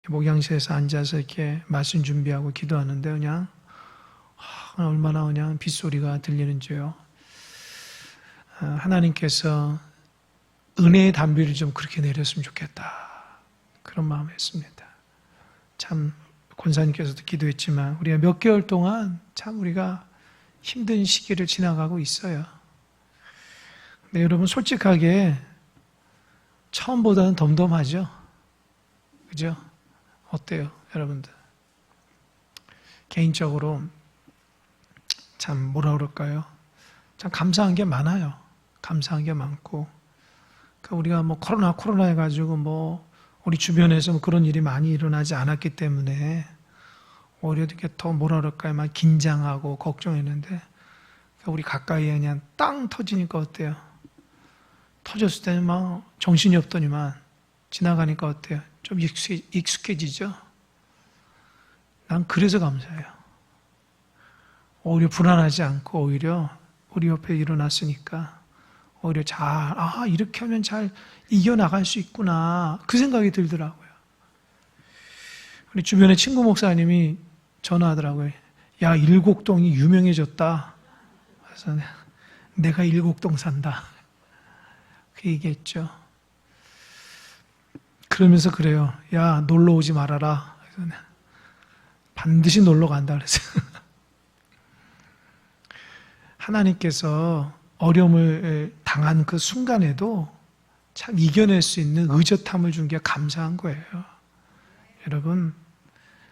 목양실에서 앉아서 이렇게 말씀 준비하고 기도하는데 그냥 얼마나 그냥 빗소리가 들리는지요. 하나님께서 은혜의 담비를 좀 그렇게 내렸으면 좋겠다. 그런 마음을 했습니다. 참 권사님께서도 기도했지만 우리가 몇 개월 동안 참 우리가 힘든 시기를 지나가고 있어요. 근데 여러분 솔직하게 처음보다는 덤덤하죠? 그죠? 어때요, 여러분들? 개인적으로 참 뭐라 그럴까요? 참 감사한 게 많아요. 감사한 게 많고, 그러니까 우리가 뭐 코로나 해가지고 뭐 우리 주변에서 그런 일이 많이 일어나지 않았기 때문에 오히려 이렇게 더 뭐라 그럴까요? 막 긴장하고 걱정했는데, 그러니까 우리 가까이에 그냥 땅 터지니까 어때요? 터졌을 때는 막 정신이 없더니만 지나가니까 어때요? 좀 익숙해지죠? 난 그래서 감사해요. 오히려 불안하지 않고 오히려 우리 옆에 일어났으니까 오히려 이렇게 하면 잘 이겨나갈 수 있구나. 그 생각이 들더라고요. 우리 주변에 친구 목사님이 전화하더라고요. 야, 일곡동이 유명해졌다. 그래서 내가 일곡동 산다. 그 얘기했죠. 그러면서 그래요. 야, 놀러 오지 말아라. 그래서 반드시 놀러 간다 그랬어요. 하나님께서 어려움을 당한 그 순간에도 참 이겨낼 수 있는 의젓함을 준 게 감사한 거예요. 여러분,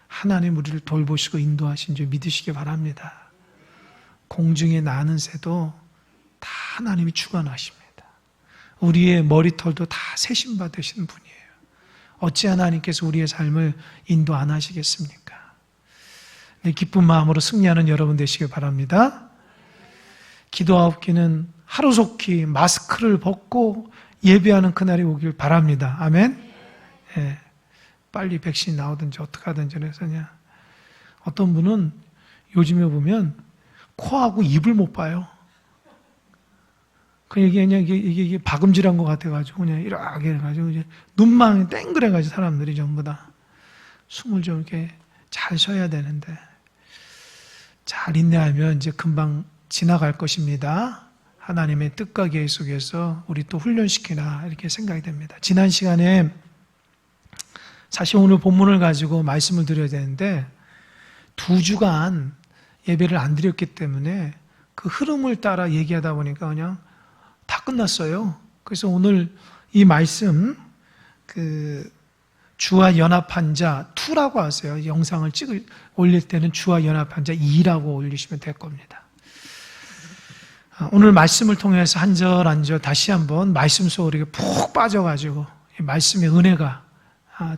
하나님 우리를 돌보시고 인도하신 줄 믿으시기 바랍니다. 공중에 나는 새도 다 하나님이 주관하십니다. 우리의 머리털도 다 세심 받으시는 분이에요. 어찌 하나님께서 우리의 삶을 인도 안 하시겠습니까? 기쁜 마음으로 승리하는 여러분 되시길 바랍니다. 기도하옵기는 하루속히 마스크를 벗고 예배하는 그날이 오길 바랍니다. 아멘. 예, 빨리 백신 나오든지 어떻게 하든지 해서 그냥 어떤 분은 요즘에 보면 코하고 입을 못 봐요. 이게 박음질한 것 같아가지고 그냥 이렇게 해가지고 이제 눈망이 땡그래가지고 사람들이 전부 다 숨을 좀 이렇게 잘 쉬어야 되는데 잘 인내하면 이제 금방 지나갈 것입니다. 하나님의 뜻과 계획 속에서 우리 또 훈련시키나 이렇게 생각이 됩니다. 지난 시간에 사실 오늘 본문을 가지고 말씀을 드려야 되는데 2주간 예배를 안 드렸기 때문에 그 흐름을 따라 얘기하다 보니까 그냥 다 끝났어요. 그래서 오늘 이 말씀 주와 연합한 자 2라고 하세요. 영상을 올릴 때는 주와 연합한 자 2라고 올리시면 될 겁니다. 오늘 말씀을 통해서 한 절 한 절 다시 한번 말씀 속으로 푹 빠져가지고 이 말씀의 은혜가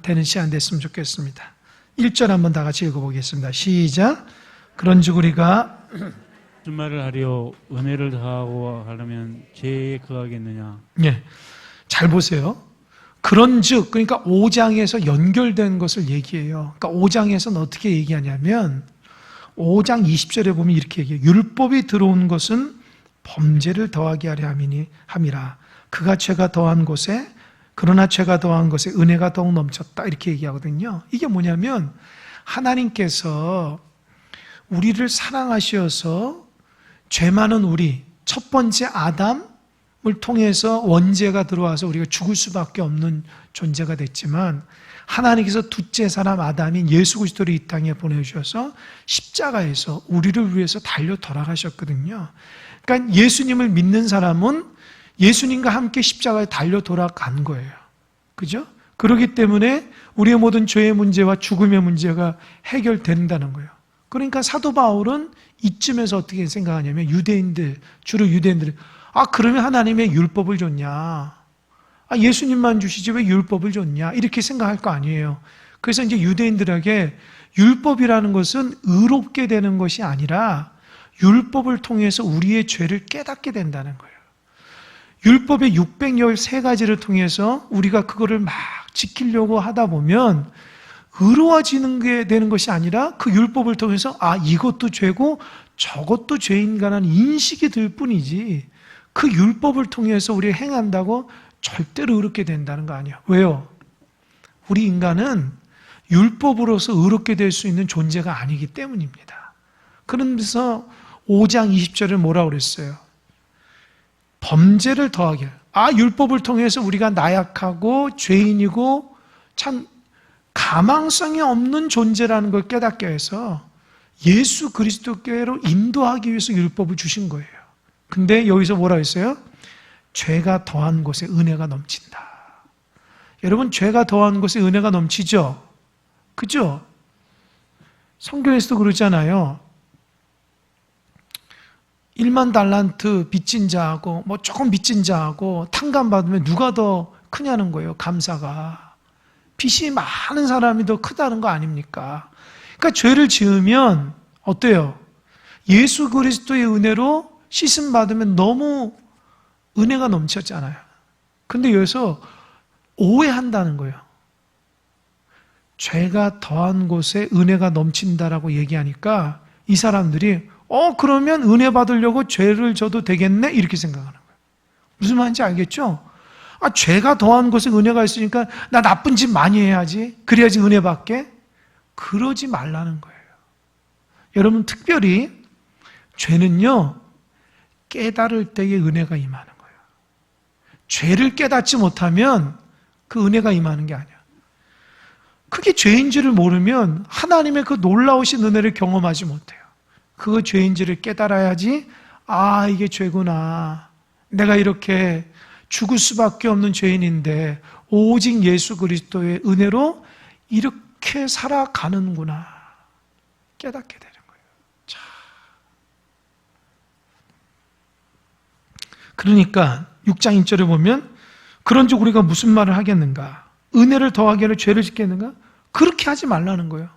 되는 시간 됐으면 좋겠습니다. 1절 한번 다 같이 읽어보겠습니다. 시작. 그런즉 우리가 무슨 말을 하려 은혜를 더하고 하려면 죄에 거하겠느냐. 예, 잘 보세요. 그런즉 그러니까 5장에서 연결된 것을 얘기해요. 그러니까 5장에서는 어떻게 얘기하냐면 5장 20절에 보면 이렇게 얘기해요. 율법이 들어온 것은 범죄를 더하게 하려 함이라. 그러나 죄가 더한 것에 은혜가 더욱 넘쳤다. 이렇게 얘기하거든요. 이게 뭐냐면 하나님께서 우리를 사랑하셔서 죄 많은 우리 첫 번째 아담을 통해서 원죄가 들어와서 우리가 죽을 수밖에 없는 존재가 됐지만 하나님께서 둘째 사람 아담인 예수 그리스도를 이 땅에 보내주셔서 십자가에서 우리를 위해서 달려 돌아가셨거든요. 그러니까 예수님을 믿는 사람은 예수님과 함께 십자가에 달려 돌아간 거예요. 그죠? 그렇기 때문에 우리의 모든 죄의 문제와 죽음의 문제가 해결된다는 거예요. 그러니까 사도 바울은 이쯤에서 어떻게 생각하냐면 주로 유대인들, 그러면 하나님의 율법을 줬냐? 예수님만 주시지 왜 율법을 줬냐? 이렇게 생각할 거 아니에요. 그래서 이제 유대인들에게 율법이라는 것은 의롭게 되는 것이 아니라 율법을 통해서 우리의 죄를 깨닫게 된다는 거예요. 율법의 613가지를 통해서 우리가 그거를 막 지키려고 하다 보면 의로워지는 게 되는 것이 아니라 그 율법을 통해서 이것도 죄고 저것도 죄인가라는 인식이 들 뿐이지 그 율법을 통해서 우리가 행한다고 절대로 의롭게 된다는 거 아니에요. 왜요? 우리 인간은 율법으로서 의롭게 될 수 있는 존재가 아니기 때문입니다. 그러면서 5장 20절에 뭐라고 그랬어요? 범죄를 더하게. 율법을 통해서 우리가 나약하고 죄인이고 참 가망성이 없는 존재라는 걸 깨닫게 해서 예수 그리스도께로 인도하기 위해서 율법을 주신 거예요. 근데 여기서 뭐라고 했어요? 죄가 더한 곳에 은혜가 넘친다. 여러분, 죄가 더한 곳에 은혜가 넘치죠? 그죠? 성경에서도 그러잖아요. 1만 달란트 빚진 자하고 뭐 조금 빚진 자하고 탕감 받으면 누가 더 크냐는 거예요. 감사가. 빚이 많은 사람이 더 크다는 거 아닙니까? 그러니까 죄를 지으면 어때요? 예수 그리스도의 은혜로 씻음 받으면 너무 은혜가 넘쳤잖아요. 근데 여기서 오해한다는 거예요. 죄가 더한 곳에 은혜가 넘친다라고 얘기하니까 이 사람들이 그러면 은혜 받으려고 죄를 져도 되겠네? 이렇게 생각하는 거예요. 무슨 말인지 알겠죠? 죄가 더한 곳에 은혜가 있으니까 나 나쁜 짓 많이 해야지. 그래야지 은혜 받게. 그러지 말라는 거예요. 여러분, 특별히 죄는요, 깨달을 때의 은혜가 임하는 거예요. 죄를 깨닫지 못하면 그 은혜가 임하는 게 아니야. 그게 죄인지를 모르면 하나님의 그 놀라우신 은혜를 경험하지 못해요. 그 죄인지를 깨달아야지, 이게 죄구나. 내가 이렇게 죽을 수밖에 없는 죄인인데 오직 예수 그리스도의 은혜로 이렇게 살아가는구나. 깨닫게 되는 거예요. 자. 그러니까 6장 1절에 보면 그런즉 우리가 무슨 말을 하겠는가? 은혜를 더하게 하려 죄를 짓겠는가? 그렇게 하지 말라는 거예요.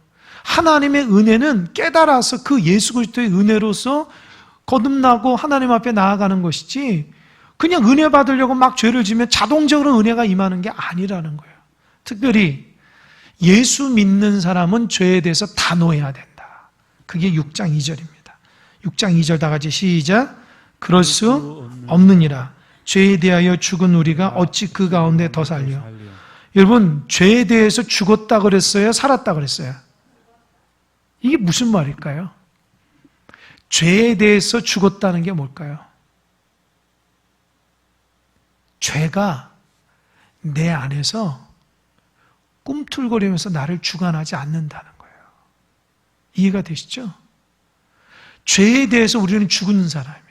하나님의 은혜는 깨달아서 그 예수 그리스도의 은혜로서 거듭나고 하나님 앞에 나아가는 것이지 그냥 은혜 받으려고 막 죄를 지면 자동적으로 은혜가 임하는 게 아니라는 거예요. 특별히 예수 믿는 사람은 죄에 대해서 단호해야 된다. 그게 6장 2절입니다. 6장 2절 다 같이 시작. 그럴 수 없느니라. 죄에 대하여 죽은 우리가 어찌 그 가운데 더 살려. 여러분, 죄에 대해서 죽었다 그랬어요? 살았다 그랬어요? 이게 무슨 말일까요? 죄에 대해서 죽었다는 게 뭘까요? 죄가 내 안에서 꿈틀거리면서 나를 주관하지 않는다는 거예요. 이해가 되시죠? 죄에 대해서 우리는 죽은 사람이에요.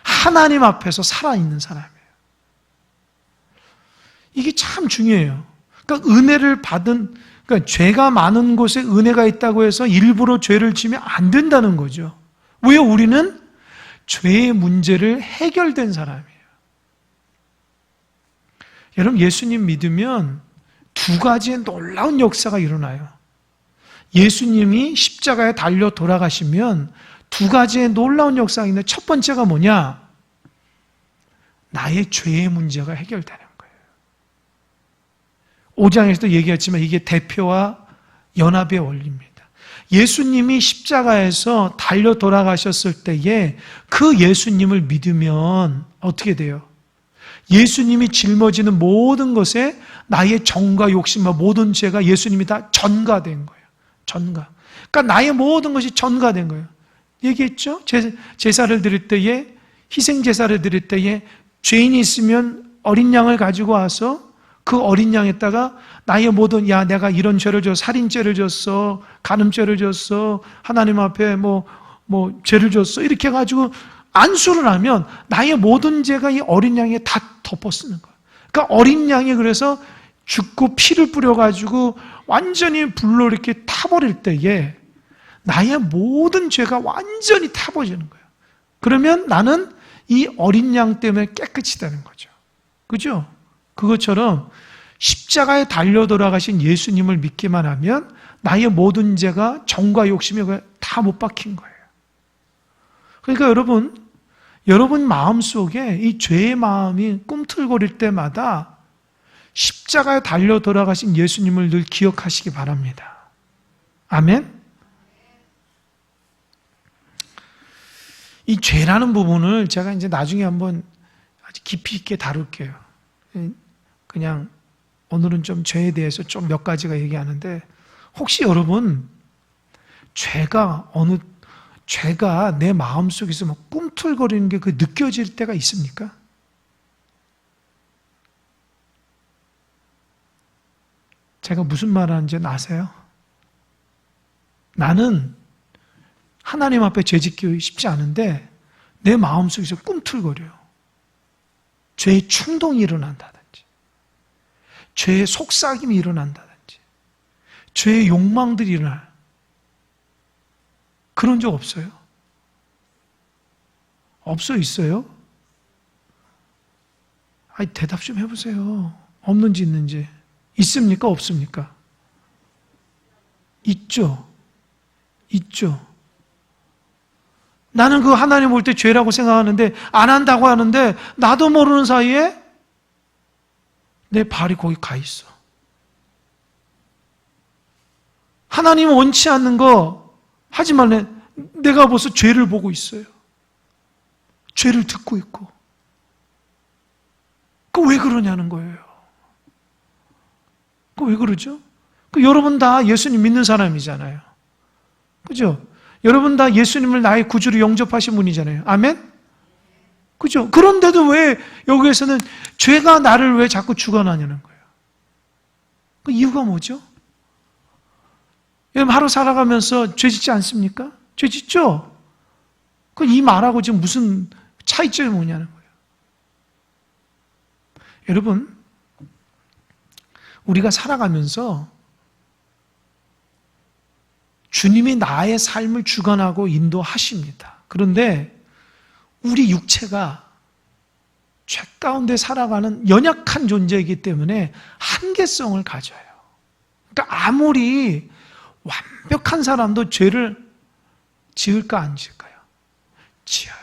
하나님 앞에서 살아있는 사람이에요. 이게 참 중요해요. 그러니까 은혜를 받은, 그러니까 죄가 많은 곳에 은혜가 있다고 해서 일부러 죄를 지면 안 된다는 거죠. 왜요? 우리는 죄의 문제를 해결된 사람이에요. 여러분, 예수님 믿으면 두 가지의 놀라운 역사가 일어나요. 예수님이 십자가에 달려 돌아가시면 두 가지의 놀라운 역사가 있는데 첫 번째가 뭐냐? 나의 죄의 문제가 해결되는 거예요. 5장에서도 얘기했지만 이게 대표와 연합의 원리입니다. 예수님이 십자가에서 달려 돌아가셨을 때에 그 예수님을 믿으면 어떻게 돼요? 예수님이 짊어지는 모든 것에 나의 정과 욕심과 모든 죄가 예수님이 다 전가된 거예요. 전가. 그러니까 나의 모든 것이 전가된 거예요. 얘기했죠? 제사를 드릴 때에, 희생 제사를 드릴 때에 죄인이 있으면 어린 양을 가지고 와서 그 어린 양에다가 나의 모든, 내가 이런 죄를 졌어, 살인죄를 졌어, 간음죄를 졌어, 하나님 앞에 죄를 졌어, 이렇게 해가지고 안수를 하면 나의 모든 죄가 이 어린 양에 다 덮어 쓰는 거예요. 그러니까 어린 양이 그래서 죽고 피를 뿌려가지고 완전히 불로 이렇게 타버릴 때에 나의 모든 죄가 완전히 타버리는 거예요. 그러면 나는 이 어린 양 때문에 깨끗이 되는 거죠. 그죠? 그것처럼 십자가에 달려 돌아가신 예수님을 믿기만 하면 나의 모든 죄가 정과 욕심이 다 못 박힌 거예요. 그러니까 여러분 마음속에 이 죄의 마음이 꿈틀거릴 때마다 십자가에 달려 돌아가신 예수님을 늘 기억하시기 바랍니다. 아멘? 이 죄라는 부분을 제가 이제 나중에 한번 아주 깊이 있게 다룰게요. 그냥 오늘은 좀 죄에 대해서 좀 몇 가지가 얘기하는데, 혹시 여러분 죄가 내 마음속에서 막 꿈틀거리는 게 그 느껴질 때가 있습니까? 제가 무슨 말 하는지 아세요? 나는 하나님 앞에 죄짓기 쉽지 않은데 내 마음속에서 꿈틀거려요. 죄의 충동이 일어난다든지, 죄의 속삭임이 일어난다든지, 죄의 욕망들이 일어나요. 그런 적 없어요? 있어요? 아니, 대답 좀 해보세요. 없는지 있는지. 있습니까? 없습니까? 있죠. 있죠. 나는 그 하나님 볼 때 죄라고 생각하는데 안 한다고 하는데 나도 모르는 사이에 내 발이 거기 가 있어. 하나님 원치 않는 거 하지만 내가 벌써 죄를 보고 있어요. 죄를 듣고 있고. 그 왜 그러냐는 거예요. 그 왜 그러죠? 여러분 다 예수님 믿는 사람이잖아요. 그죠? 여러분 다 예수님을 나의 구주로 영접하신 분이잖아요. 아멘? 그죠? 그런데도 왜 여기에서는 죄가 나를 왜 자꾸 주관하냐는 거예요. 그 이유가 뭐죠? 여러분 하루 살아가면서 죄 짓지 않습니까? 죄 짓죠? 이 말하고 지금 무슨 차이점이 뭐냐는 거예요. 여러분, 우리가 살아가면서 주님이 나의 삶을 주관하고 인도하십니다. 그런데 우리 육체가 죄 가운데 살아가는 연약한 존재이기 때문에 한계성을 가져요. 그러니까 아무리 완벽한 사람도 죄를 지을까 안 지을까요? 지어요.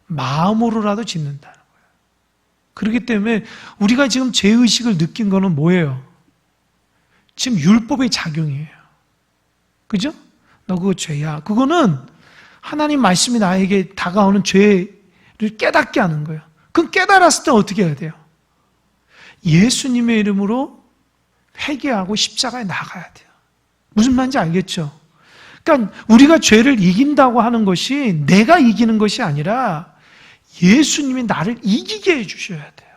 마음으로라도 짓는다는 거예요. 그렇기 때문에 우리가 지금 죄의식을 느낀 거는 뭐예요? 지금 율법의 작용이에요. 그죠? 너 그거 죄야. 그거는 하나님 말씀이 나에게 다가오는 죄를 깨닫게 하는 거예요. 그럼 깨달았을 때 어떻게 해야 돼요? 예수님의 이름으로 회개하고 십자가에 나가야 돼요. 무슨 말인지 알겠죠? 그러니까 우리가 죄를 이긴다고 하는 것이 내가 이기는 것이 아니라 예수님이 나를 이기게 해주셔야 돼요.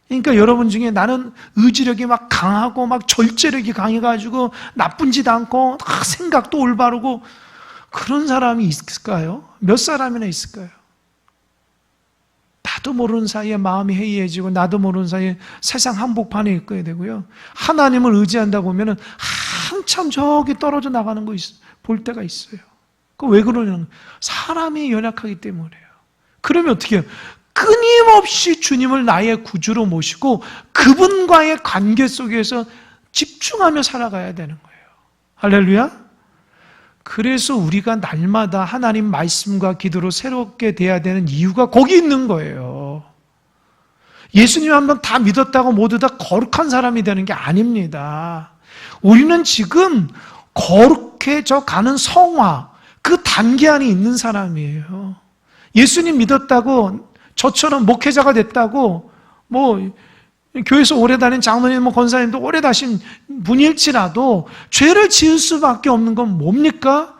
그러니까 여러분 중에 나는 의지력이 막 강하고 막 절제력이 강해가지고 나쁜 짓 않고 생각도 올바르고 그런 사람이 있을까요? 몇 사람이나 있을까요? 나도 모르는 사이에 마음이 해이해지고 나도 모르는 사이에 세상 한복판에 있게 되고요. 하나님을 의지한다 보면은 한참 저기 떨어져 나가는 거 볼 때가 있어요. 그 왜 그러냐면 사람이 연약하기 때문에요. 그러면 어떻게 해요? 끊임없이 주님을 나의 구주로 모시고 그분과의 관계 속에서 집중하며 살아가야 되는 거예요. 할렐루야. 그래서 우리가 날마다 하나님 말씀과 기도로 새롭게 돼야 되는 이유가 거기 있는 거예요. 예수님 한번 다 믿었다고 모두 다 거룩한 사람이 되는 게 아닙니다. 우리는 지금 거룩해져 가는 성화, 그 단계 안에 있는 사람이에요. 예수님 믿었다고 저처럼 목회자가 됐다고 교회에서 오래 다닌 장로님, 권사님도 오래 다신 분일지라도 죄를 지을 수밖에 없는 건 뭡니까?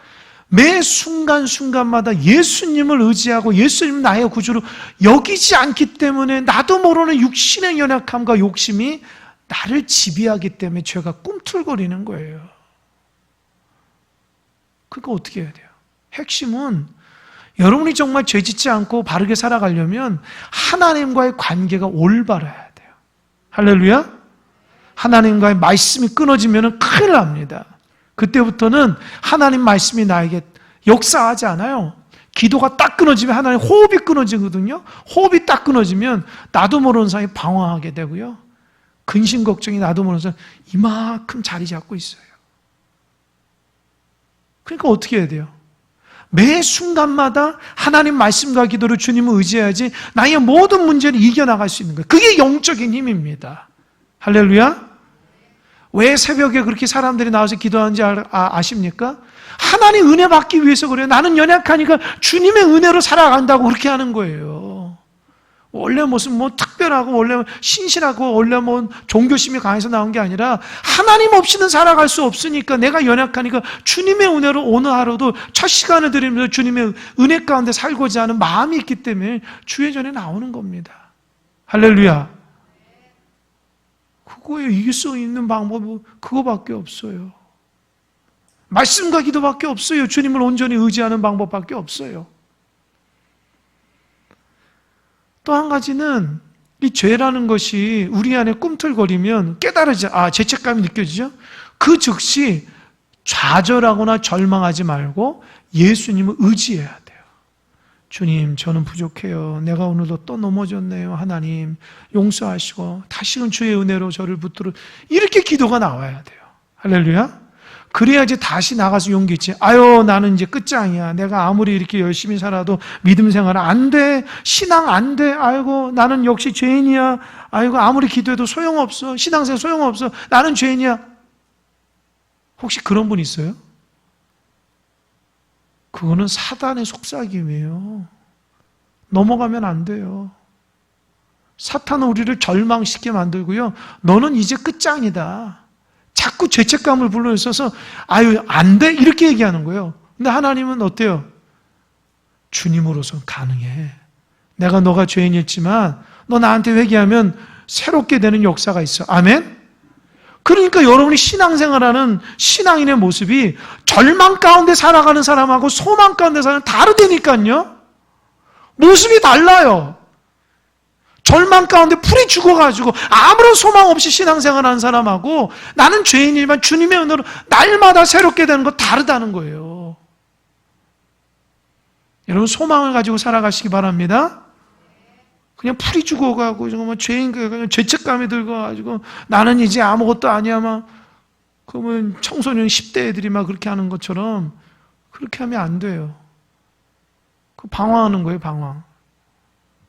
매 순간순간마다 예수님을 의지하고 예수님 나의 구주로 여기지 않기 때문에 나도 모르는 육신의 연약함과 욕심이 나를 지배하기 때문에 죄가 꿈틀거리는 거예요. 그러니까 어떻게 해야 돼요? 핵심은 여러분이 정말 죄 짓지 않고 바르게 살아가려면 하나님과의 관계가 올바라야 돼요. 할렐루야? 하나님과의 말씀이 끊어지면 큰일 납니다. 그때부터는 하나님 말씀이 나에게 역사하지 않아요. 기도가 딱 끊어지면 하나님 호흡이 끊어지거든요. 호흡이 딱 끊어지면 나도 모르는 사이에 방황하게 되고요. 근심 걱정이 나도 모르는 사이에 이만큼 자리 잡고 있어요. 그러니까 어떻게 해야 돼요? 매 순간마다 하나님 말씀과 기도로 주님을 의지해야지 나의 모든 문제를 이겨나갈 수 있는 거예요. 그게 영적인 힘입니다. 할렐루야? 왜 새벽에 그렇게 사람들이 나와서 기도하는지 아십니까? 하나님 은혜 받기 위해서 그래요. 나는 연약하니까 주님의 은혜로 살아간다고 그렇게 하는 거예요. 원래 무슨 뭐 특별하고 원래 신실하고 원래 뭐 종교심이 강해서 나온 게 아니라 하나님 없이는 살아갈 수 없으니까 내가 연약하니까 주님의 은혜로 오늘 하루도 첫 시간을 드리면서 주님의 은혜 가운데 살고자 하는 마음이 있기 때문에 주의 전에 나오는 겁니다. 할렐루야. 그거에 이길 수 있는 방법은 그거밖에 없어요. 말씀과 기도밖에 없어요. 주님을 온전히 의지하는 방법밖에 없어요. 또 한 가지는 이 죄라는 것이 우리 안에 꿈틀거리면 깨달아지, 죄책감이 느껴지죠? 그 즉시 좌절하거나 절망하지 말고 예수님을 의지해야 돼요. 주님, 저는 부족해요. 내가 오늘도 또 넘어졌네요. 하나님, 용서하시고 다시금 주의 은혜로 저를 붙들어. 이렇게 기도가 나와야 돼요. 할렐루야. 그래야지 다시 나가서 용기 있지. 나는 이제 끝장이야. 내가 아무리 이렇게 열심히 살아도 믿음 생활 안 돼. 신앙 안 돼. 아이고, 나는 역시 죄인이야. 아이고, 아무리 기도해도 소용없어. 신앙생활 소용없어. 나는 죄인이야. 혹시 그런 분 있어요? 그거는 사단의 속삭임이에요. 넘어가면 안 돼요. 사탄은 우리를 절망시키게 만들고요. 너는 이제 끝장이다. 자꾸 죄책감을 불러일으켜서 안 돼? 이렇게 얘기하는 거예요. 근데 하나님은 어때요? 주님으로서 가능해. 내가 너가 죄인이었지만 너 나한테 회개하면 새롭게 되는 역사가 있어. 아멘? 그러니까 여러분이 신앙생활하는 신앙인의 모습이 절망 가운데 살아가는 사람하고 소망 가운데 사는 다르다니까요. 모습이 달라요. 절망 가운데 풀이 죽어가지고 아무런 소망 없이 신앙생활하는 사람하고 나는 죄인이지만 주님의 은혜로 날마다 새롭게 되는 거 다르다는 거예요. 여러분 소망을 가지고 살아가시기 바랍니다. 그냥 풀이 죽어가고 정말 죄인 그냥 죄책감이 들고가지고 나는 이제 아무것도 아니야 막 그러면 청소년 10대 애들이 막 그렇게 하는 것처럼 그렇게 하면 안 돼요. 그 방황하는 거예요, 방황.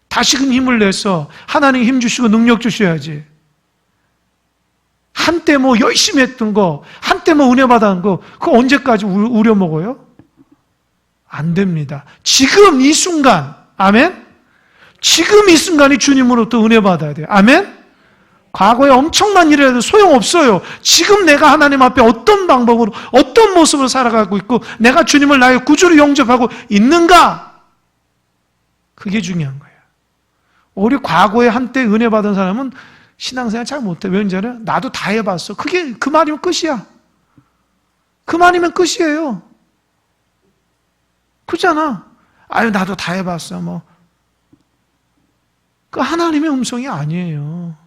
다시금 힘을 내서 하나님 힘 주시고 능력 주셔야지. 한때 뭐 열심히 했던 거, 한때 뭐 은혜 받았던 거, 그거 언제까지 우려먹어요? 안 됩니다. 지금 이 순간, 아멘? 지금 이 순간이 주님으로부터 은혜 받아야 돼요. 아멘? 과거에 엄청난 일을 해도 소용없어요. 지금 내가 하나님 앞에 어떤 방법으로, 어떤 모습으로 살아가고 있고, 내가 주님을 나의 구주로 영접하고 있는가? 그게 중요한 거예요. 우리 과거에 한때 은혜 받은 사람은 신앙생활 잘 못해. 왠지 알아요? 나도 다 해봤어. 그게 그 말이면 끝이야. 그 말이면 끝이에요. 그잖아. 나도 다 해봤어. 뭐. 그 하나님의 음성이 아니에요.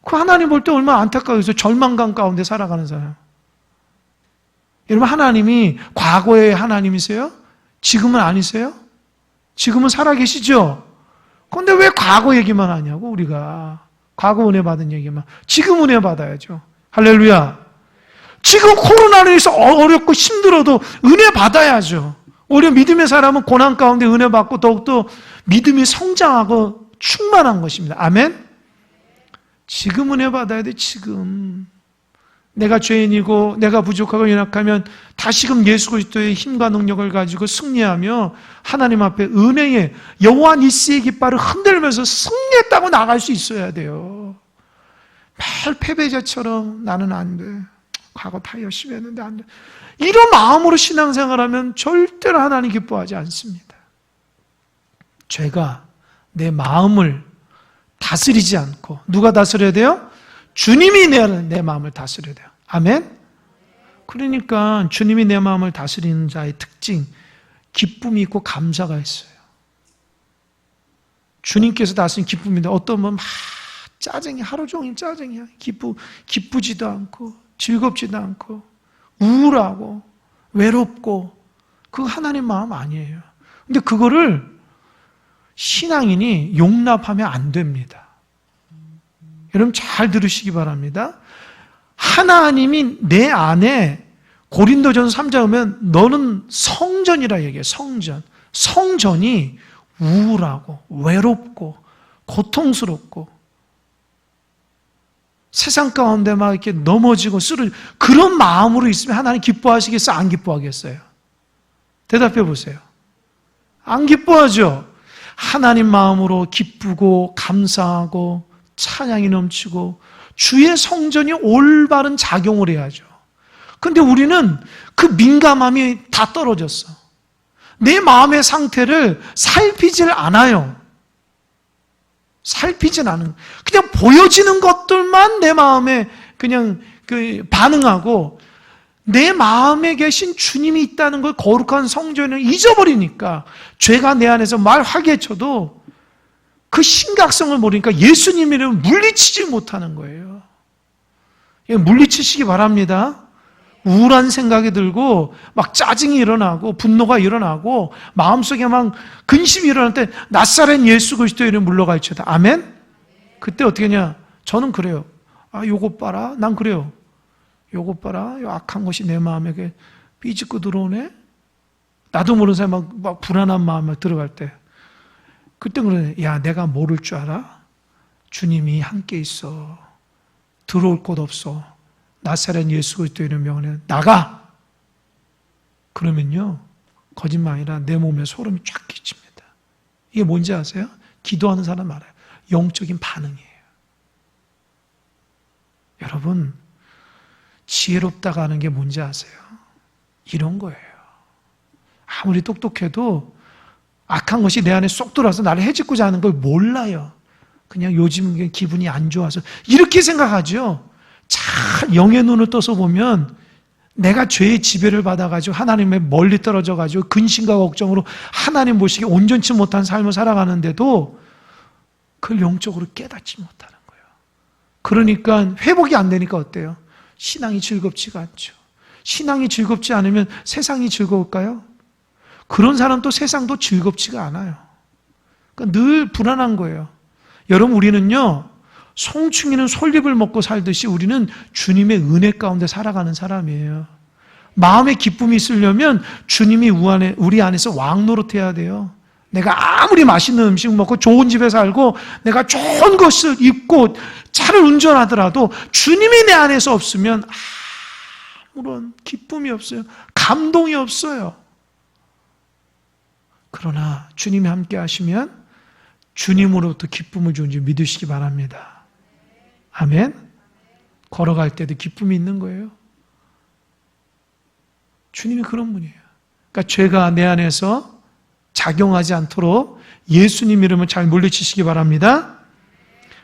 그 하나님 볼 때 얼마나 안타까워서 절망감 가운데 살아가는 사람. 여러분 하나님이 과거의 하나님이세요? 지금은 아니세요? 지금은 살아계시죠? 그런데 왜 과거 얘기만 하냐고 우리가. 과거 은혜 받은 얘기만. 지금 은혜 받아야죠. 할렐루야. 지금 코로나로 인해서 어렵고 힘들어도 은혜 받아야죠. 오히려 믿음의 사람은 고난 가운데 은혜 받고 더욱더 믿음이 성장하고 충만한 것입니다. 아멘? 지금 은혜 받아야 돼, 지금. 내가 죄인이고 내가 부족하고 연약하면 다시금 예수 그리스도의 힘과 능력을 가지고 승리하며 하나님 앞에 은혜의 여호와 니시의 깃발을 흔들면서 승리했다고 나갈 수 있어야 돼요. 매일 패배자처럼 나는 안 돼. 과거 다 열심히 했는데 안 돼. 이런 마음으로 신앙생활하면 절대로 하나님 기뻐하지 않습니다. 죄가 내 마음을 다스리지 않고 누가 다스려야 돼요? 주님이 내 마음을 다스려야 돼요. 아멘? 그러니까 주님이 내 마음을 다스리는 자의 특징, 기쁨이 있고 감사가 있어요. 주님께서 다스린 기쁨인데 어떤 분은 막 짜증이 하루 종일 짜증이야. 기쁘지도 않고 즐겁지도 않고 우울하고 외롭고 그거 하나님 마음 아니에요. 근데 그거를 신앙인이 용납하면 안 됩니다. 여러분 잘 들으시기 바랍니다. 하나님이 내 안에 고린도전서 3장 보면 너는 성전이라 얘기해요. 성전. 성전이 우울하고 외롭고 고통스럽고 세상 가운데 막 이렇게 넘어지고 쓰러지고 그런 마음으로 있으면 하나님 기뻐하시겠어요? 안 기뻐하겠어요? 대답해 보세요. 안 기뻐하죠? 하나님 마음으로 기쁘고 감사하고 찬양이 넘치고 주의 성전이 올바른 작용을 해야죠. 근데 우리는 그 민감함이 다 떨어졌어. 내 마음의 상태를 살피질 않아요. 살피진 않은, 그냥 보여지는 것들만 내 마음에 그냥 반응하고 내 마음에 계신 주님이 있다는 걸 거룩한 성전을 잊어버리니까 죄가 내 안에서 말 화개쳐도 그 심각성을 모르니까 예수님을 물리치지 못하는 거예요. 물리치시기 바랍니다. 우울한 생각이 들고 막 짜증이 일어나고 분노가 일어나고 마음속에 막 근심이 일어날 때 나사렛 예수 그리스도의 이름 물러갈지어다. 아멘? 그때 어떻게 하냐? 저는 그래요. 요것 봐라. 난 그래요. 요것 봐라. 요 악한 것이 내 마음에 삐집고 들어오네. 나도 모르는 사람이 막 불안한 마음에 들어갈 때 그때 그러네. 야, 내가 모를 줄 알아? 주님이 함께 있어. 들어올 곳 없어. 나사렛 예수 그리스도의 이름 명하네. 나가! 그러면요, 거짓말 아니라 내 몸에 소름이 쫙 끼칩니다. 이게 뭔지 아세요? 기도하는 사람 알아요. 영적인 반응이에요. 여러분, 지혜롭다가 하는 게 뭔지 아세요? 이런 거예요. 아무리 똑똑해도 악한 것이 내 안에 쏙 들어와서 나를 해집고자 하는 걸 몰라요. 그냥 요즘 기분이 안 좋아서 이렇게 생각하죠. 잘 영의 눈을 떠서 보면 내가 죄의 지배를 받아가지고 하나님의 멀리 떨어져가지고 근심과 걱정으로 하나님 보시기에 온전치 못한 삶을 살아가는데도 그걸 영적으로 깨닫지 못하는 거예요. 그러니까 회복이 안 되니까 어때요? 신앙이 즐겁지가 않죠. 신앙이 즐겁지 않으면 세상이 즐거울까요? 그런 사람도 세상도 즐겁지가 않아요. 그러니까 늘 불안한 거예요. 여러분, 우리는요, 송충이는 솔잎을 먹고 살듯이 우리는 주님의 은혜 가운데 살아가는 사람이에요. 마음의 기쁨이 있으려면 주님이 우리 안에서 왕노릇해야 돼요. 내가 아무리 맛있는 음식 먹고 좋은 집에 살고 내가 좋은 것을 입고 차를 운전하더라도 주님이 내 안에서 없으면 아무런 기쁨이 없어요. 감동이 없어요. 그러나 주님이 함께 하시면 주님으로부터 기쁨을 주는 줄 믿으시기 바랍니다. 아멘. 걸어갈 때도 기쁨이 있는 거예요. 주님이 그런 분이에요. 그러니까 죄가 내 안에서 작용하지 않도록 예수님 이름을 잘 물리치시기 바랍니다.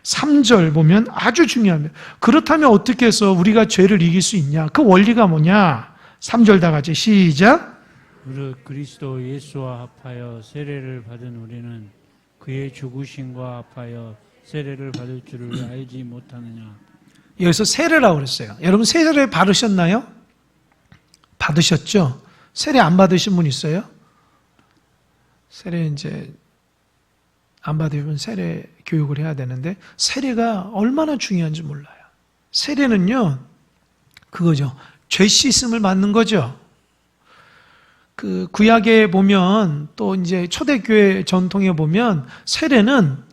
3절 보면 아주 중요합니다. 그렇다면 어떻게 해서 우리가 죄를 이길 수 있냐? 그 원리가 뭐냐? 3절 다 같이 시작. 무릇 그리스도 예수와 합하여 세례를 받은 우리는 그의 죽으심과 합하여 세례를 받을 줄을 알지 못하느냐. 여기서 세례라고 그랬어요. 여러분 세례 받으셨나요? 받으셨죠? 세례 안 받으신 분 있어요? 세례 이제 안 받으면 세례 교육을 해야 되는데 세례가 얼마나 중요한지 몰라요. 세례는요, 그거죠. 죄 씻음을 받는 거죠. 그 구약에 보면 또 이제 초대교회 전통에 보면 세례는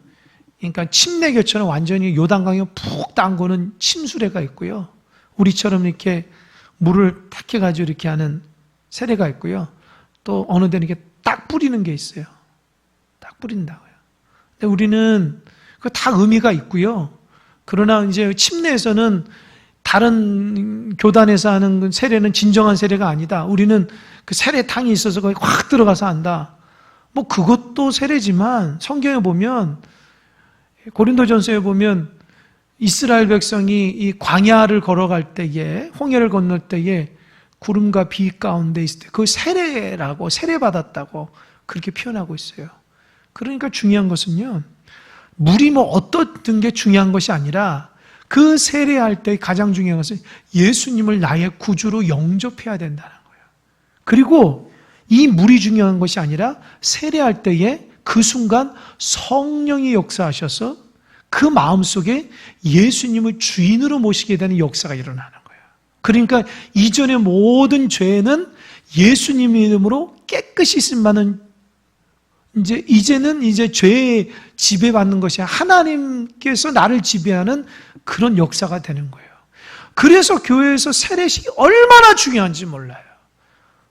그러니까 침례교처럼 완전히 요단강에 푹 담그는 침수례가 있고요. 우리처럼 이렇게 물을 탁 해가지고 이렇게 하는 세례가 있고요. 또 어느 데는 이렇게 딱 뿌리는 게 있어요. 딱 뿌린다고요. 근데 우리는 그 다 의미가 있고요. 그러나 이제 침례에서는 다른 교단에서 하는 세례는 진정한 세례가 아니다. 우리는 그 세례탕이 있어서 거기 확 들어가서 한다. 뭐 그것도 세례지만 성경에 보면 고린도전서에 보면 이스라엘 백성이 이 광야를 걸어갈 때에 홍해를 건널 때에 구름과 비 가운데 있을 때 그 세례라고 세례받았다고 그렇게 표현하고 있어요. 그러니까 중요한 것은요, 물이 뭐 어떻든 게 중요한 것이 아니라 그 세례할 때 가장 중요한 것은 예수님을 나의 구주로 영접해야 된다는 거예요. 그리고 이 물이 중요한 것이 아니라 세례할 때에 그 순간 성령이 역사하셔서 그 마음속에 예수님을 주인으로 모시게 되는 역사가 일어나는 거예요. 그러니까 이전의 모든 죄는 예수님 이름으로 깨끗이 씻음받는 이제는 죄에 지배받는 것이 하나님께서 나를 지배하는 그런 역사가 되는 거예요. 그래서 교회에서 세례식이 얼마나 중요한지 몰라요.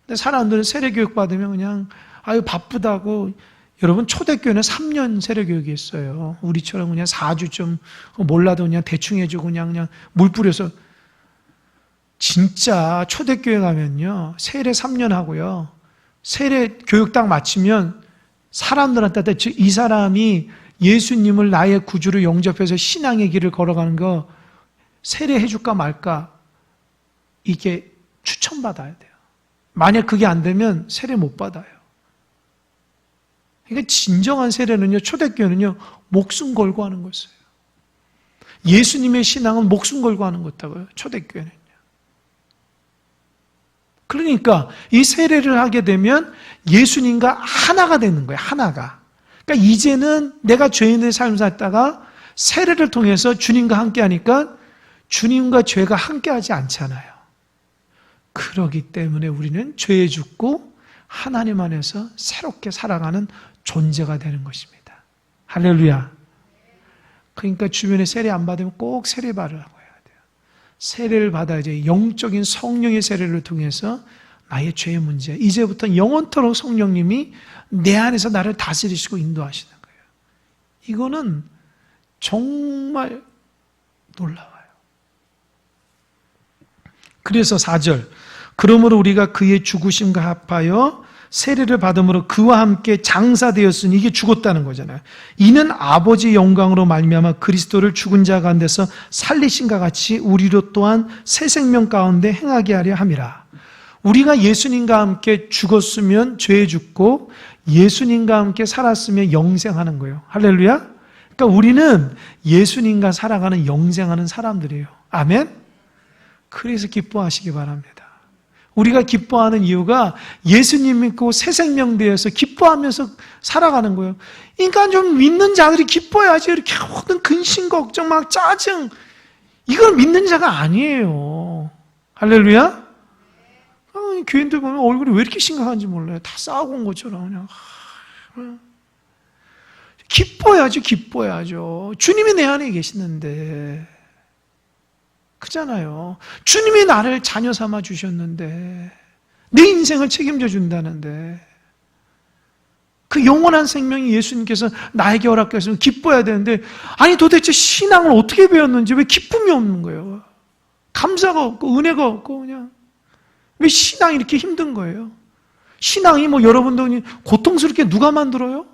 근데 사람들은 세례 교육 받으면 그냥 아유 바쁘다고 여러분, 초대교회는 3년 세례교육이 있어요. 우리처럼 그냥 4주 좀 몰라도 그냥 대충 해주고 그냥 물 뿌려서. 진짜 초대교회 가면요, 세례 3년 하고요, 세례 교육 딱 마치면 사람들한테, 즉 이 사람이 예수님을 나의 구주로 영접해서 신앙의 길을 걸어가는 거 세례해 줄까 말까, 이게 추천받아야 돼요. 만약 그게 안 되면 세례 못 받아요. 그러니까 진정한 세례는요, 초대교회는요, 목숨 걸고 하는 것이에요. 예수님의 신앙은 목숨 걸고 하는 것다고요, 초대교회는. 그러니까 이 세례를 하게 되면 예수님과 하나가 되는 거예요. 하나가. 그러니까 이제는 내가 죄인의 삶을 살다가 세례를 통해서 주님과 함께 하니까 주님과 죄가 함께 하지 않잖아요. 그러기 때문에 우리는 죄에 죽고 하나님 안에서 새롭게 살아가는 존재가 되는 것입니다. 할렐루야. 그러니까 주변에 세례 안 받으면 꼭 세례 받으라고 해야 돼요. 세례를 받아야지. 영적인 성령의 세례를 통해서 나의 죄의 문제, 이제부터 영원토록 성령님이 내 안에서 나를 다스리시고 인도하시는 거예요. 이거는 정말 놀라워요. 그래서 4절, 그러므로 우리가 그의 죽으심과 합하여 세례를 받음으로 그와 함께 장사되었으니, 이게 죽었다는 거잖아요. 이는 아버지의 영광으로 말미암아 그리스도를 죽은 자 가운데서 살리신과 같이 우리로 또한 새 생명 가운데 행하게 하려 함이라. 우리가 예수님과 함께 죽었으면 죄에 죽고 예수님과 함께 살았으면 영생하는 거예요. 할렐루야. 그러니까 우리는 예수님과 살아가는 영생하는 사람들이에요. 아멘. 그래서 기뻐하시기 바랍니다. 우리가 기뻐하는 이유가 예수님 믿고 새 생명 되어서 기뻐하면서 살아가는 거예요. 그러니까 좀 믿는 자들이 기뻐해야지, 이렇게 모든 근심, 걱정, 막 짜증, 이건 믿는 자가 아니에요. 할렐루야. 교인들 보면 얼굴이 왜 이렇게 심각한지 몰라요. 다 싸우고 온 것처럼 그냥. 기뻐야죠, 기뻐야죠. 주님이 내 안에 계시는데. 그잖아요. 주님이 나를 자녀 삼아 주셨는데, 내 인생을 책임져 준다는데, 그 영원한 생명이 예수님께서 나에게 허락하셨으면 기뻐해야 되는데, 아니 도대체 신앙을 어떻게 배웠는지 왜 기쁨이 없는 거예요? 감사가 없고 은혜가 없고, 그냥 왜 신앙이 이렇게 힘든 거예요? 신앙이 뭐 여러분도 고통스럽게 누가 만들어요?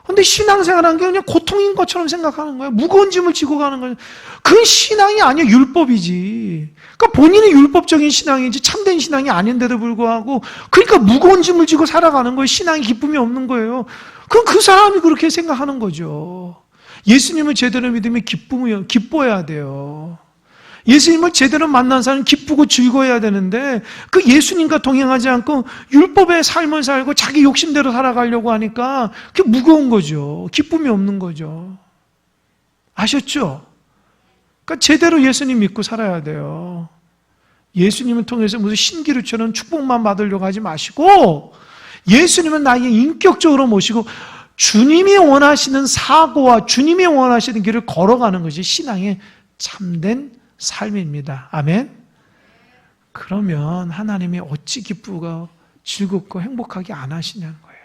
근데 신앙생활하는 게 그냥 고통인 것처럼 생각하는 거예요. 무거운 짐을 지고 가는 거예요. 그건 신앙이 아니에요. 율법이지. 그러니까 본인이 율법적인 신앙이지 참된 신앙이 아닌데도 불구하고, 그러니까 무거운 짐을 지고 살아가는 거예요. 신앙이 기쁨이 없는 거예요. 그럼 그 사람이 그렇게 생각하는 거죠. 예수님을 제대로 믿으면 기뻐해야 돼요. 예수님을 제대로 만난 사람은 기쁘고 즐거워야 되는데, 그 예수님과 동행하지 않고 율법의 삶을 살고 자기 욕심대로 살아가려고 하니까 그게 무거운 거죠. 기쁨이 없는 거죠. 아셨죠? 그러니까 제대로 예수님 믿고 살아야 돼요. 예수님을 통해서 무슨 신기루처럼 축복만 받으려고 하지 마시고, 예수님은 나에게 인격적으로 모시고 주님이 원하시는 사고와 주님이 원하시는 길을 걸어가는 것이 신앙의 참된 삶입니다. 아멘. 그러면 하나님이 어찌 기쁘고 즐겁고 행복하게 안 하시냐는 거예요.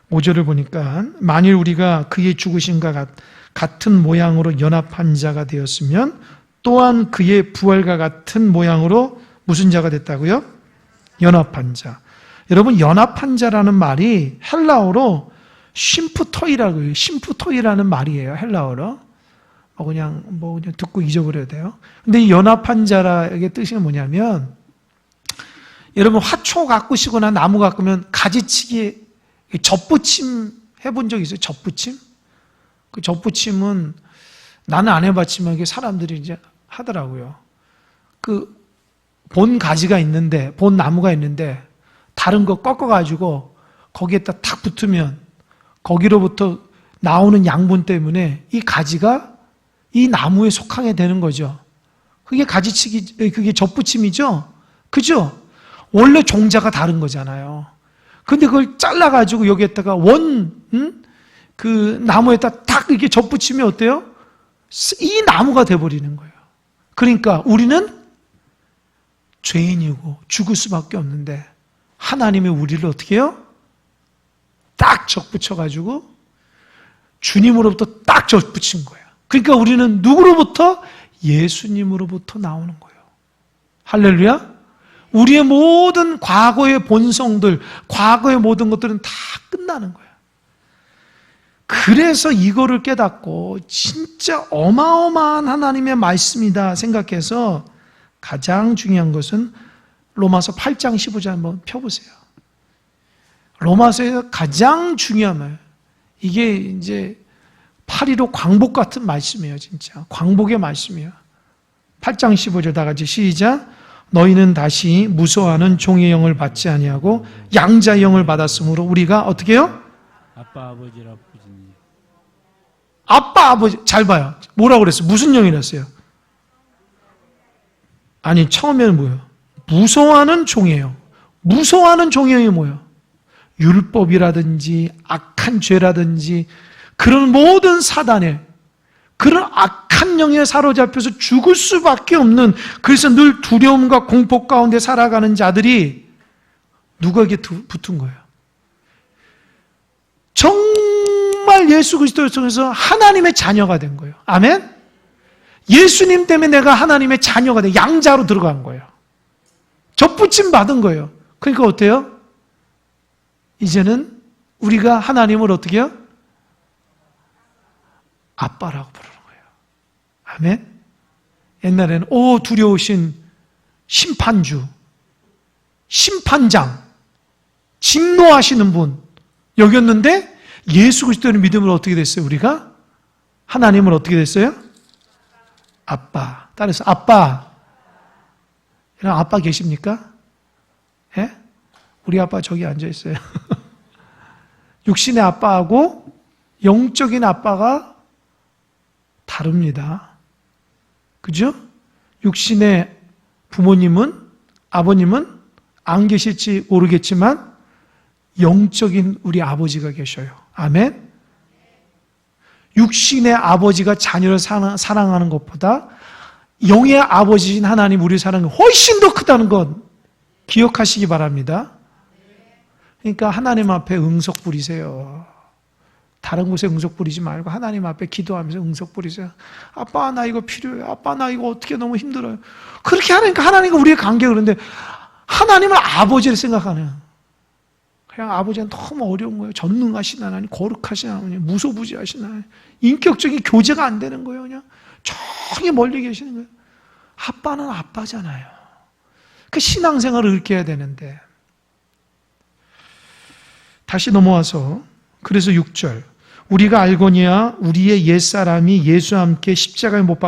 5절을 보니까, 만일 우리가 그의 죽으심과 같은 모양으로 연합한 자가 되었으면 또한 그의 부활과 같은 모양으로 무슨 자가 됐다고요? 연합한 자. 여러분, 연합한 자라는 말이 헬라어로 심프토이라고 해요. 심프토이라는 말이에요. 헬라어로. 그냥 듣고 잊어버려야 돼요. 근데 이 연합한 자라의 뜻이 뭐냐면, 여러분 화초 가꾸시거나 나무 가꾸면 가지치기 젖붙임 해본 적 있어요? 젖붙임? 그 젖붙임은 나는 안 해봤지만 이게 사람들이 이제 하더라고요. 그 본 가지가 있는데, 본 나무가 있는데 다른 거 꺾어가지고 거기에다 탁 붙으면 거기로부터 나오는 양분 때문에 이 가지가 이 나무에 속하게 되는 거죠. 그게 가지치기, 그게 젖붙임이죠? 그죠? 원래 종자가 다른 거잖아요. 근데 그걸 잘라가지고 여기에다가 그 나무에다 딱 이렇게 젖붙이면 어때요? 이 나무가 돼버리는 거예요. 그러니까 우리는 죄인이고 죽을 수밖에 없는데, 하나님이 우리를 어떻게 해요? 딱 적붙여가지고 주님으로부터 딱 적붙인 거예요. 그러니까 우리는 누구로부터? 예수님으로부터 나오는 거예요. 할렐루야. 우리의 모든 과거의 본성들, 과거의 모든 것들은 다 끝나는 거예요. 그래서 이거를 깨닫고 진짜 어마어마한 하나님의 말씀이다 생각해서 가장 중요한 것은 로마서 8장 15절 한번 펴보세요. 로마서에서 가장 중요한 말, 이게 이제 8.15 광복 같은 말씀이에요. 진짜 광복의 말씀이에요. 8장 15절 다 같이 시작. 너희는 다시 무소하는 종의 영을 받지 아니하고 양자의 영을 받았으므로 우리가 어떻게 해요? 아빠 아버지라 부르니. 아빠 아버지, 잘 봐요. 뭐라고 그랬어요? 무슨 영이랬어요? 아니 처음에는 뭐예요? 무소하는 종의 영. 무소하는 종의 영이 뭐예요? 율법이라든지 악한 죄라든지 그런 모든 사단에, 그런 악한 영에 사로잡혀서 죽을 수밖에 없는, 그래서 늘 두려움과 공포 가운데 살아가는 자들이 누구에게 붙은 거예요? 정말 예수 그리스도를 통해서 하나님의 자녀가 된 거예요. 아멘? 예수님 때문에 내가 하나님의 자녀가 돼 양자로 들어간 거예요. 접붙임 받은 거예요. 그러니까 어때요? 이제는 우리가 하나님을 어떻게 해요? 아빠라고 부르는 거예요. 아멘? 옛날에는 두려우신 심판주, 심판장, 진노하시는 분 여겼는데 예수 그리스도를 믿음으로 어떻게 됐어요? 우리가 하나님을 어떻게 됐어요? 아빠. 따라서 아빠. 이런 아빠 계십니까? 예? 우리 아빠 저기 앉아 있어요. 육신의 아빠하고 영적인 아빠가 다릅니다. 그죠? 육신의 부모님은, 아버님은 안 계실지 모르겠지만 영적인 우리 아버지가 계셔요. 아멘? 육신의 아버지가 자녀를 사랑하는 것보다 영의 아버지신 하나님 우리 사랑이 훨씬 더 크다는 것 기억하시기 바랍니다. 그러니까 하나님 앞에 응석 부리세요. 다른 곳에 응석 부리지 말고 하나님 앞에 기도하면서 응석 부리세요. 아빠 나 이거 필요해. 아빠 나 이거 어떻게 너무 힘들어요. 그렇게 하니까 하나님과 우리의 관계가 그런데 하나님을 아버지를 생각하는, 그냥 아버지는 너무 어려운 거예요. 전능하신 하나님, 거룩하신 하나님, 무소부지하신 하나님, 인격적인 교제가 안 되는 거예요. 그냥 저기 멀리 계시는 거예요. 아빠는 아빠잖아요. 그 신앙생활을 이렇게 해야 되는데. 다시 넘어와서 그래서 6절 우리가 알거니와 우리의 옛사람이 예수와 함께 십자가에 못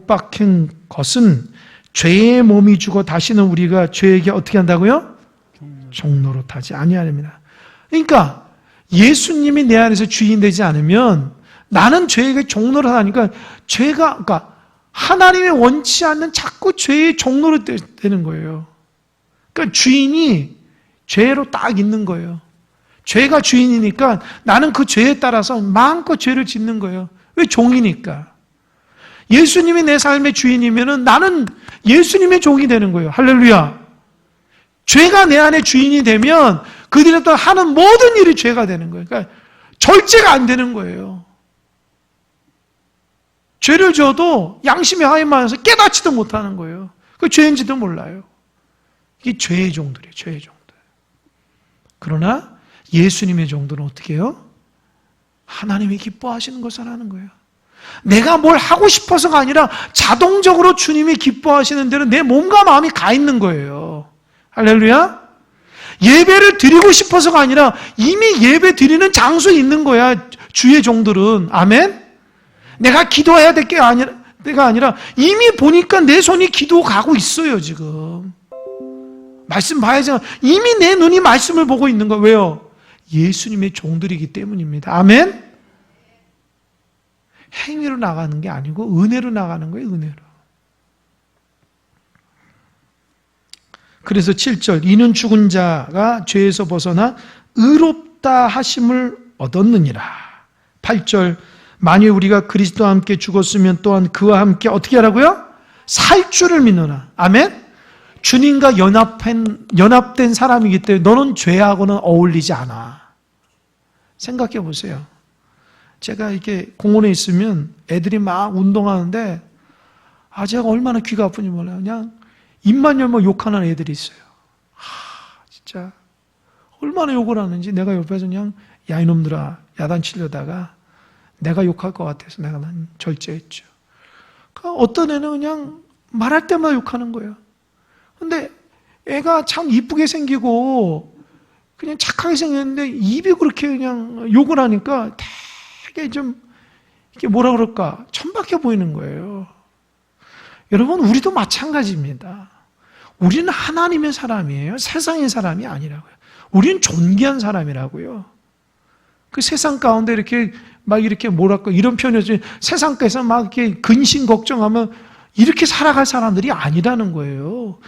박힌 것은 죄의 몸이 죽어 다시는 우리가 죄에게 어떻게 한다고요? 종로로 타지 아니하렵니다. 그러니까 예수님이 내 안에서 주인 되지 않으면 나는 죄에게 종로를 하니까 그러니까 하나님이 원치 않는 자꾸 죄의 종로로 되는 거예요. 그러니까 주인이 죄로 딱 있는 거예요. 죄가 주인이니까 나는 그 죄에 따라서 마음껏 죄를 짓는 거예요. 왜? 종이니까. 예수님이 내 삶의 주인이면은 나는 예수님의 종이 되는 거예요. 할렐루야. 죄가 내 안에 주인이 되면 그들이 또 하는 모든 일이 죄가 되는 거예요. 그러니까 절제가 안 되는 거예요. 죄를 져도 양심이 하이만해서 깨닫지도 못하는 거예요. 그 죄인지도 몰라요. 이게 죄의 종들이에요. 죄의 종들. 그러나 예수님의 종들은 어떻게 해요? 하나님이 기뻐하시는 것을 하는 거예요. 내가 뭘 하고 싶어서가 아니라 자동적으로 주님이 기뻐하시는 대로 내 몸과 마음이 가 있는 거예요. 할렐루야. 예배를 드리고 싶어서가 아니라 이미 예배 드리는 장소에 있는 거야. 주의 종들은. 아멘. 내가 기도해야 될 게 아니라 이미 보니까 내 손이 기도 가고 있어요. 지금 말씀 봐야죠. 이미 내 눈이 말씀을 보고 있는 거예요. 왜요? 예수님의 종들이기 때문입니다. 아멘. 행위로 나가는 게 아니고 은혜로 나가는 거예요. 은혜로. 그래서 7절 이는 죽은 자가 죄에서 벗어나 의롭다 하심을 얻었느니라. 8절 만일 우리가 그리스도와 함께 죽었으면 또한 그와 함께 어떻게 하라고요? 살 줄을 믿노라. 아멘. 주님과 연합된 사람이기 때문에 너는 죄하고는 어울리지 않아. 생각해 보세요. 제가 이렇게 공원에 있으면 애들이 막 운동하는데 제가 얼마나 귀가 아픈지 몰라요. 그냥 입만 열면 욕하는 애들이 있어요. 진짜 얼마나 욕을 하는지 내가 옆에서 그냥 야 이놈들아 야단치려다가 내가 욕할 것 같아서 내가 난 절제했죠. 그러니까 어떤 애는 그냥 말할 때마다 욕하는 거예요. 근데 애가 참 이쁘게 생기고 그냥 착하게 생겼는데 입이 그렇게 그냥 욕을 하니까 되게 좀 이게 뭐라 그럴까 천박해 보이는 거예요. 여러분 우리도 마찬가지입니다. 우리는 하나님의 사람이에요. 세상의 사람이 아니라고요. 우리는 존귀한 사람이라고요. 그 세상 가운데 이렇게 막 이렇게 뭐랄까 이런 표현이죠. 세상에서 막 이렇게 근심 걱정하면 이렇게 살아갈 사람들이 아니라는 거예요.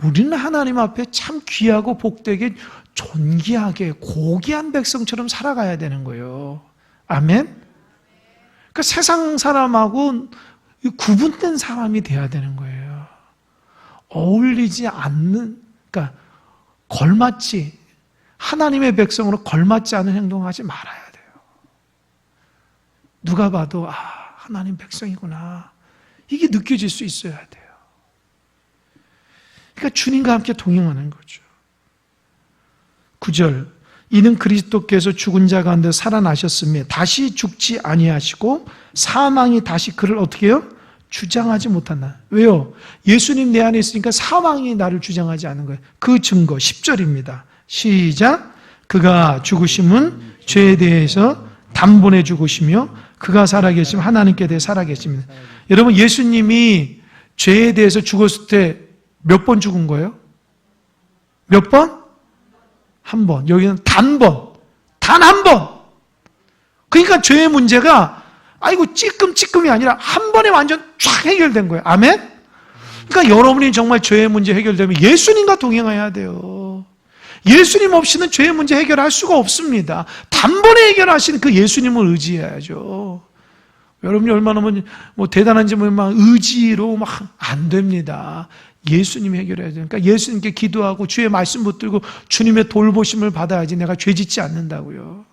우리는 하나님 앞에 참 귀하고 복되게 존귀하게 고귀한 백성처럼 살아가야 되는 거예요. 아멘? 그러니까 세상 사람하고 구분된 사람이 돼야 되는 거예요. 어울리지 않는, 그러니까 걸맞지, 하나님의 백성으로 걸맞지 않은 행동하지 말아야 돼요. 누가 봐도 하나님 백성이구나. 이게 느껴질 수 있어야 돼요. 그러니까 주님과 함께 동행하는 거죠. 9절 이는 그리스도께서 죽은 자 가운데 살아나셨으며 다시 죽지 아니하시고 사망이 다시 그를 어떻게 해요? 주장하지 못한다. 왜요? 예수님 내 안에 있으니까 사망이 나를 주장하지 않는 거예요. 그 증거 10절입니다. 시작. 그가 죽으심은 죄에 대해서 단번에 죽으시며 그가 살아계시면 하나님께 대해 살아계십니다. 여러분 예수님이 죄에 대해서 죽었을 때 몇 번 죽은 거예요? 몇 번? 한 번. 여기는 단번. 단 한 번. 그러니까 죄의 문제가 찌끔찌끔이 아니라 한 번에 완전 쫙 해결된 거예요. 아멘? 그러니까 여러분이 정말 죄의 문제 해결되면 예수님과 동행해야 돼요. 예수님 없이는 죄의 문제 해결할 수가 없습니다. 단번에 해결하시는 그 예수님을 의지해야죠. 여러분이 얼마나 대단한지 막 의지로 막 안 됩니다. 예수님 해결해야 돼요. 그러니까 예수님께 기도하고 주의 말씀 붙들고 주님의 돌보심을 받아야지 내가 죄 짓지 않는다고요.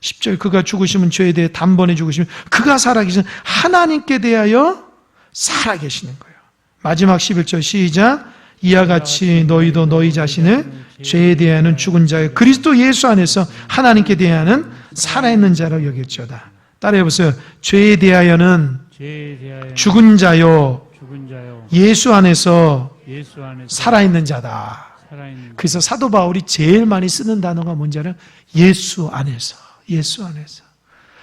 10절 그가 죽으시면 죄에 대해 단번에 죽으시면 그가 살아계시는 하나님께 대하여 살아계시는 거예요. 마지막 11절 시작. 이와 같이 너희도 너희 자신을 죄에 대하여는 죽은 자요 그리스도 예수 안에서 하나님께 대하여는 살아있는 자로 여길지어다. 따라해보세요. 죄에 대하여는 죽은 자요 예수 안에서 살아있는 자다. 그래서 사도 바울이 제일 많이 쓰는 단어가 뭔지 알아요? 예수 안에서. 예수 안에서.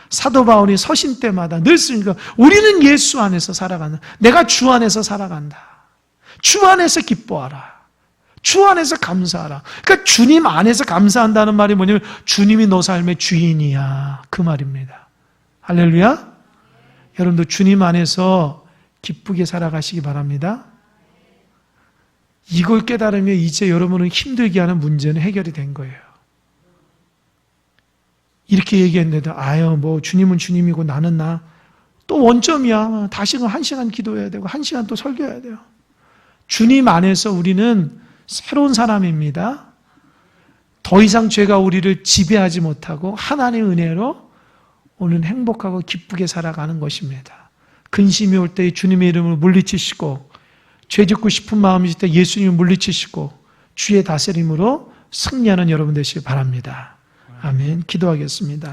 사도 바울이 서신 때마다 늘 쓰니까 우리는 예수 안에서 살아간다. 내가 주 안에서 살아간다. 주 안에서 기뻐하라. 주 안에서 감사하라. 그러니까 주님 안에서 감사한다는 말이 뭐냐면 주님이 너 삶의 주인이야. 그 말입니다. 할렐루야. 여러분도 주님 안에서 기쁘게 살아가시기 바랍니다. 이걸 깨달으면 이제 여러분은 힘들게 하는 문제는 해결이 된 거예요. 이렇게 얘기했는데도 주님은 주님이고 나는 나. 또 원점이야. 다시금 1시간 기도해야 되고 1시간 또 설교해야 돼요. 주님 안에서 우리는 새로운 사람입니다. 더 이상 죄가 우리를 지배하지 못하고 하나님의 은혜로 오늘 행복하고 기쁘게 살아가는 것입니다. 근심이 올 때 주님의 이름을 물리치시고 죄 짓고 싶은 마음이 있을 때 예수님을 물리치시고 주의 다스림으로 승리하는 여러분 되시길 바랍니다. 아멘. 기도하겠습니다.